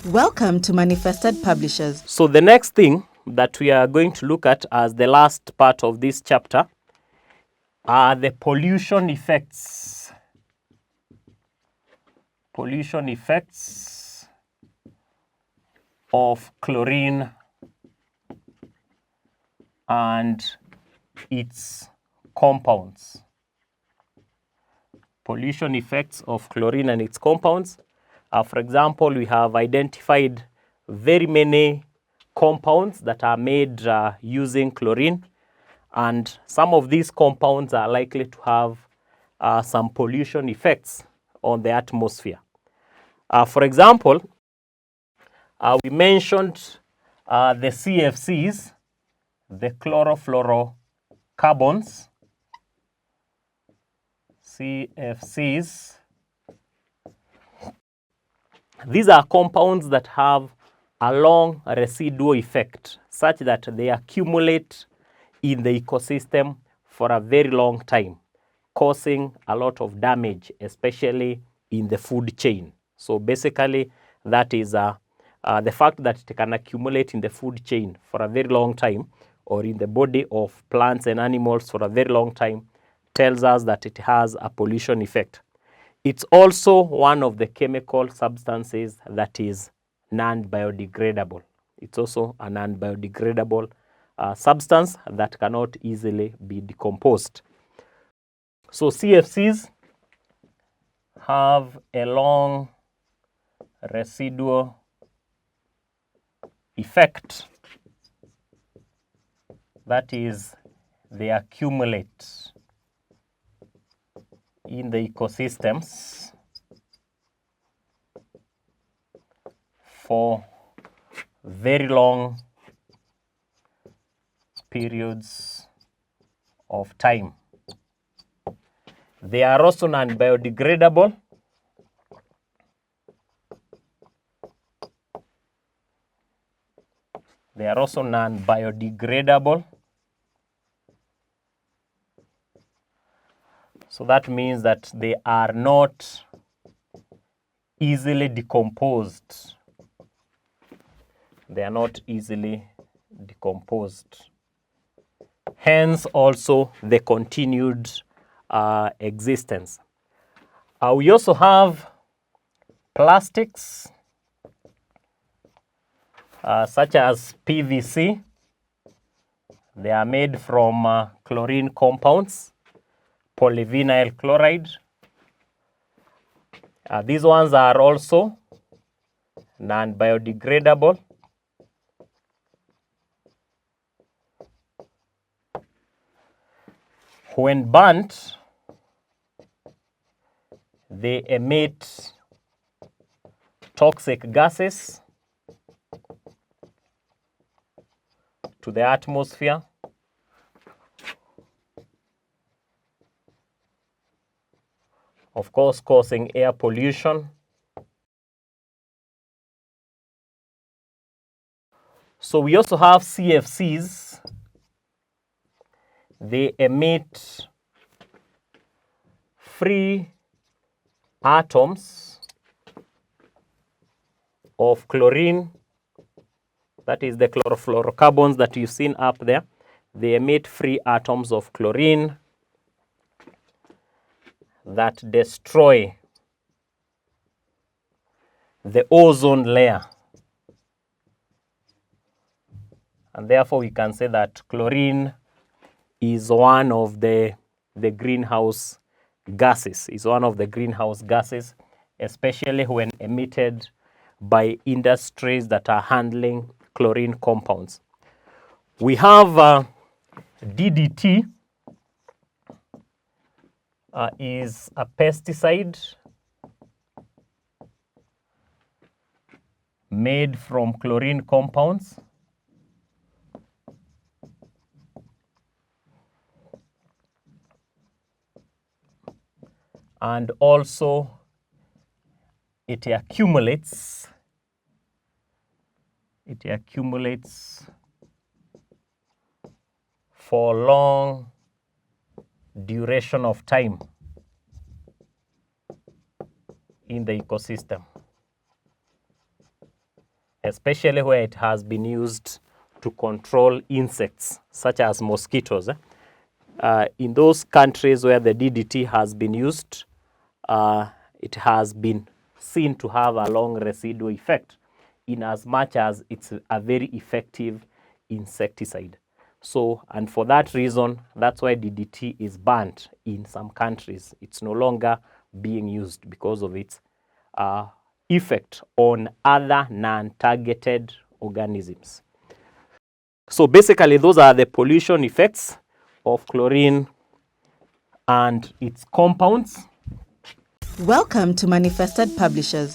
Welcome to Manifested Publishers. So the next thing that we are going to look at as the last part of this chapter are the pollution effects. Pollution effects of chlorine and its compounds. Pollution effects of chlorine and its compounds. For example, we have identified very many compounds that are made using chlorine, and some of these compounds are likely to have some pollution effects on the atmosphere. For example, we mentioned the CFCs, the chlorofluorocarbons, CFCs. These are compounds that have a long residual effect such that they accumulate in the ecosystem for a very long time, causing a lot of damage, especially in the food chain. So basically, that is the fact that it can accumulate in the food chain for a very long time, or in the body of plants and animals for a very long time, tells us that it has a pollution effect. It's also one of the chemical substances that is non-biodegradable. It's also a non-biodegradable substance that cannot easily be decomposed. So CFCs have a long residual effect. That is, they accumulate in the ecosystems for very long periods of time. They are also non-biodegradable. They are also non-biodegradable. So that means that they are not easily decomposed. They are not easily decomposed. Hence also the continued existence. We also have plastics such as PVC. They are made from chlorine compounds, polyvinyl chloride. These ones are also non-biodegradable. When burnt, they emit toxic gases to the atmosphere. Of course, causing air pollution. So we also have CFCs. They emit free atoms of chlorine. That is the chlorofluorocarbons that you've seen up there. They emit free atoms of chlorine that destroy the ozone layer. And therefore, we can say that chlorine is one of the greenhouse gases. Is one of the greenhouse gases, especially when emitted by industries that are handling chlorine compounds. We have DDT. Is a pesticide made from chlorine compounds. And also it accumulates for long duration of time in the ecosystem. especially where it has been used to control insects such as mosquitoes. In those countries where the DDT has been used, it has been seen to have a long residual effect in as much as it's a very effective insecticide. So, and for that reason, that's why DDT is banned in some countries. It's no longer being used because of its effect on other non-targeted organisms. So basically, those are the pollution effects of chlorine and its compounds. Welcome to Manifested Publishers.